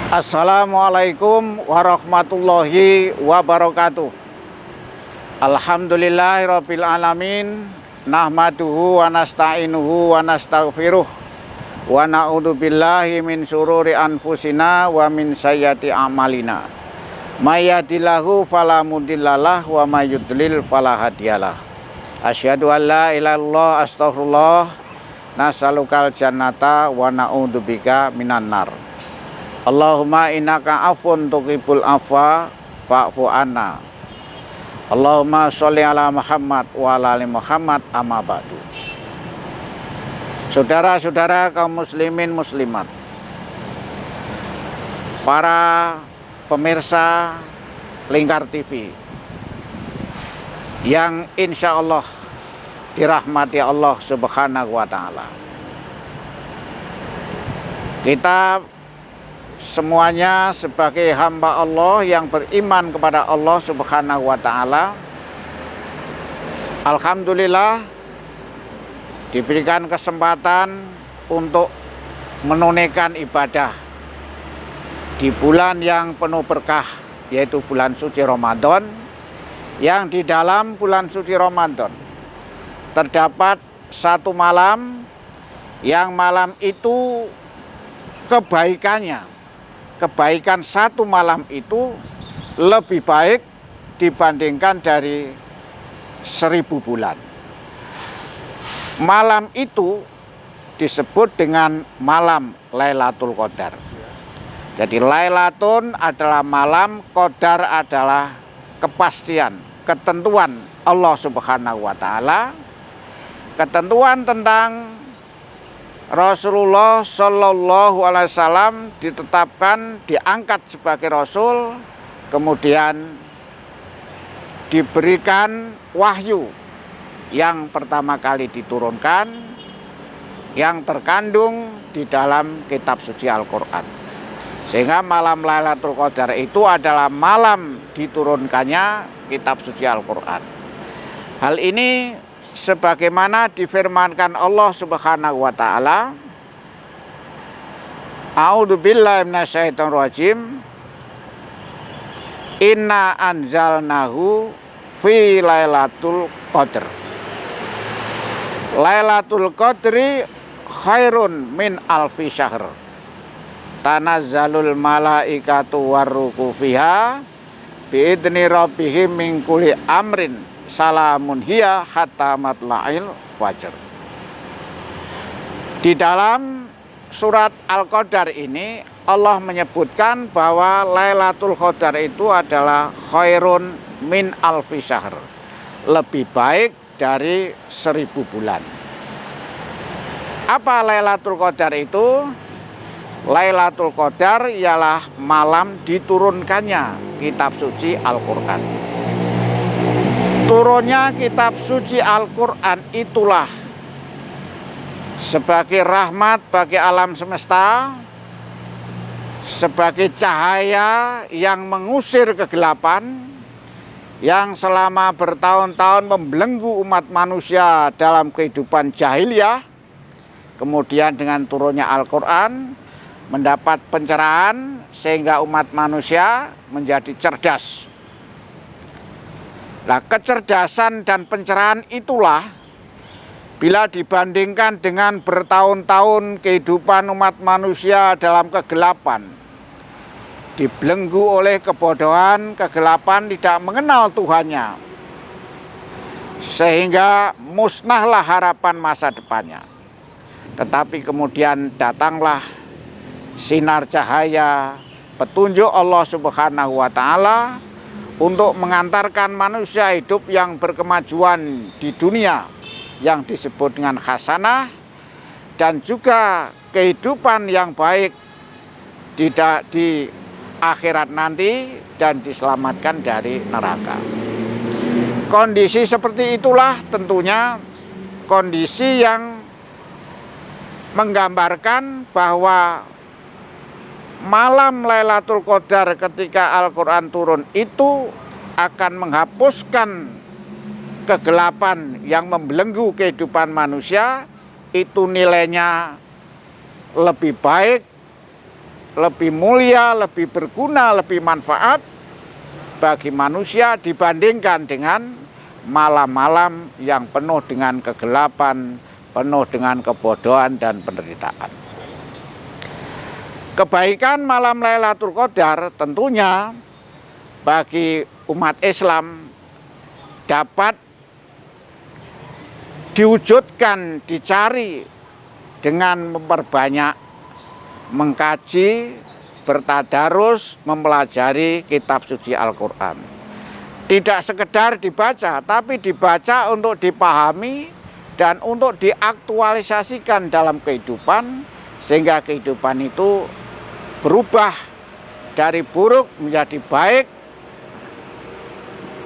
Assalamualaikum warahmatullahi wabarakatuh. Alhamdulillahirabbil alamin. Nahmaduhu wa nasta'inuhu wa nastaghfiruh. Wa na'udzubillahi min syururi anfusina wa min sayyiati a'malina. May yahdihillahu fala mudhillalah wa may yudlil fala hadiyalah. Asyhadu an la ilaha illallah astaghfirullah. Nas'alukal jannata wa na'udzubika minan nar. Allahumma innaka afun tuhibbul afwa fa'fu anna. Allahumma sholli ala Muhammad wa ala ali Muhammad amma ba'du. Saudara-saudara kaum muslimin muslimat, para pemirsa Lingkar TV yang insya Allah dirahmati Allah Subhanahu wa Ta'ala, kita semuanya sebagai hamba Allah yang beriman kepada Allah Subhanahu wa Ta'ala, alhamdulillah diberikan kesempatan untuk menunaikan ibadah di bulan yang penuh berkah, yaitu bulan suci Ramadan. Yang di dalam bulan suci Ramadan terdapat satu malam yang malam itu kebaikan satu malam itu lebih baik dibandingkan dari 1000 bulan. Malam itu disebut dengan malam Lailatul Qadar. Jadi Lailatun adalah malam, Qadar adalah kepastian, ketentuan Allah Subhanahu wa Ta'ala, ketentuan tentang Rasulullah Shallallahu Alaihi Wasallam ditetapkan, diangkat sebagai Rasul, kemudian diberikan wahyu yang pertama kali diturunkan, yang terkandung di dalam kitab suci Al-Quran. Sehingga malam Lailatul Qadar itu adalah malam diturunkannya kitab suci Al-Quran. Hal ini sebagaimana difirmankan Allah Subhanahu wa Ta'ala, A'udzubillahi minasyaitonir rajim, Inna anzalnahu fi Lailatul Qadr. Lailatul Qadri khairun min alfi syahr. Tanazzalul malaikatu warruhu fiha biidzni rabbihim min kulli amrin salamun hiya hatta matla'il fajr. Di dalam surat Al-Qadar ini Allah menyebutkan bahwa Lailatul Qadar itu adalah khairun min alfi syahr, lebih baik dari 1000 bulan. Apa Lailatul Qadar itu? Lailatul Qadar ialah malam diturunkannya kitab suci Al-Quran. Turunnya kitab suci Al-Quran itulah sebagai rahmat bagi alam semesta, sebagai cahaya yang mengusir kegelapan yang selama bertahun-tahun membelenggu umat manusia dalam kehidupan jahiliyah. Kemudian dengan turunnya Al-Quran mendapat pencerahan sehingga umat manusia menjadi cerdas. Nah, kecerdasan dan pencerahan itulah bila dibandingkan dengan bertahun-tahun kehidupan umat manusia dalam kegelapan, dibelenggu oleh kebodohan, kegelapan, tidak mengenal Tuhannya, sehingga musnahlah harapan masa depannya. Tetapi kemudian datanglah sinar cahaya petunjuk Allah Subhanahu wa Ta'ala untuk mengantarkan manusia hidup yang berkemajuan di dunia yang disebut dengan hasanah, dan juga kehidupan yang baik di akhirat nanti dan diselamatkan dari neraka. Kondisi seperti itulah tentunya kondisi yang menggambarkan bahwa malam Lailatul Qadar ketika Al-Quran turun itu akan menghapuskan kegelapan yang membelenggu kehidupan manusia. Itu nilainya lebih baik lebih mulia, lebih berguna, lebih manfaat bagi manusia dibandingkan dengan malam-malam yang penuh dengan kegelapan, penuh dengan kebodohan dan penderitaan. Kebaikan malam Lailatul Qadar tentunya bagi umat Islam dapat diwujudkan, dicari dengan memperbanyak mengkaji, bertadarus, mempelajari kitab suci Al-Quran. Tidak sekedar dibaca, tapi dibaca untuk dipahami dan untuk diaktualisasikan dalam kehidupan, sehingga kehidupan itu berubah dari buruk menjadi baik,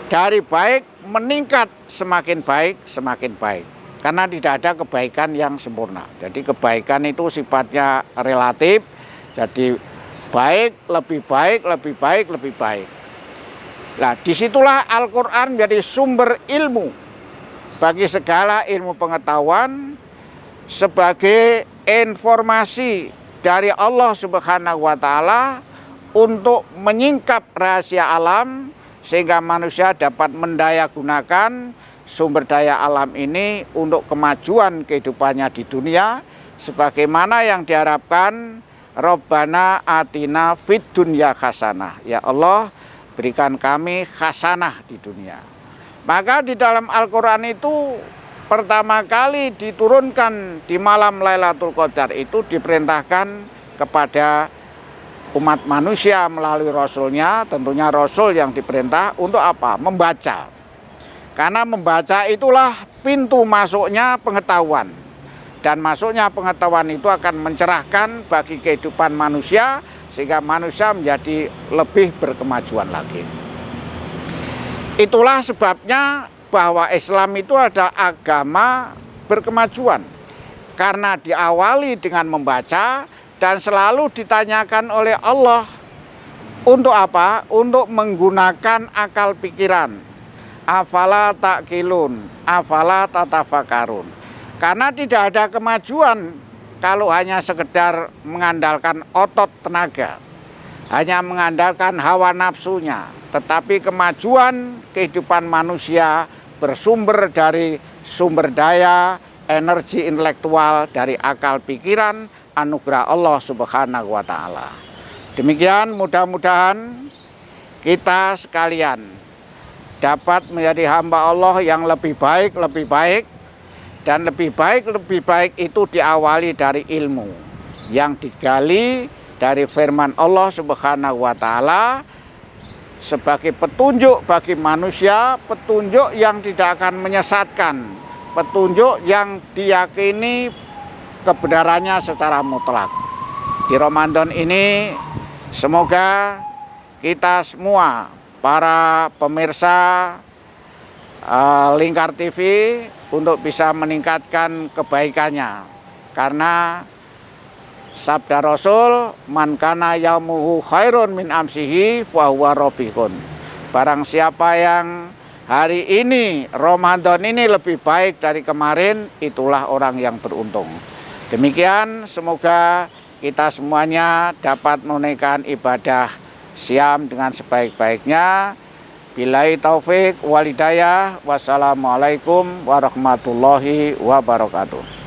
dari baik meningkat semakin baik, semakin baik. Karena tidak ada kebaikan yang sempurna. Jadi kebaikan itu sifatnya relatif, jadi baik, lebih baik, lebih baik, lebih baik. Nah, disitulah Al-Quran menjadi sumber ilmu bagi segala ilmu pengetahuan, sebagai informasi dari Allah Subhanahu wa Ta'ala untuk menyingkap rahasia alam, sehingga manusia dapat mendayagunakan sumber daya alam ini untuk kemajuan kehidupannya di dunia, sebagaimana yang diharapkan Rabbana atina fid dunya hasanah. Ya Allah, berikan kami hasanah di dunia. Maka di dalam Al-Quran itu pertama kali diturunkan di malam Lailatul Qadar itu diperintahkan kepada umat manusia melalui Rasulnya, tentunya Rasul yang diperintah untuk apa? Membaca. Karena membaca itulah pintu masuknya pengetahuan. Dan masuknya pengetahuan itu akan mencerahkan bagi kehidupan manusia, sehingga manusia menjadi lebih berkemajuan lagi. Itulah sebabnya bahwa Islam itu adalah agama berkemajuan. Karena diawali dengan membaca dan selalu ditanyakan oleh Allah untuk apa? Untuk menggunakan akal pikiran. Afala ta'qilun, afala tatafakarun. Karena tidak ada kemajuan kalau hanya sekedar mengandalkan otot tenaga, hanya mengandalkan hawa nafsunya. Tetapi kemajuan kehidupan manusia bersumber dari sumber daya, energi intelektual, dari akal pikiran, anugerah Allah Subhanahu wa Ta'ala. Demikian, mudah-mudahan kita sekalian dapat menjadi hamba Allah yang lebih baik, dan lebih baik itu diawali dari ilmu yang digali dari firman Allah Subhanahu wa Ta'ala sebagai petunjuk bagi manusia, petunjuk yang tidak akan menyesatkan, petunjuk yang diyakini kebenarannya secara mutlak. Di Ramadan ini semoga kita semua, para pemirsa Lingkar TV, untuk bisa meningkatkan kebaikannya. Karena sabda Rasul, man kana yaumuhu khairun min amsihi fa huwa robihun. Barang siapa yang hari ini, Ramadan ini lebih baik dari kemarin, itulah orang yang beruntung. Demikian, semoga kita semuanya dapat menunaikan ibadah Syam dengan sebaik-baiknya. Billahi taufik wal hidayah. Wassalamualaikum warahmatullahi wabarakatuh.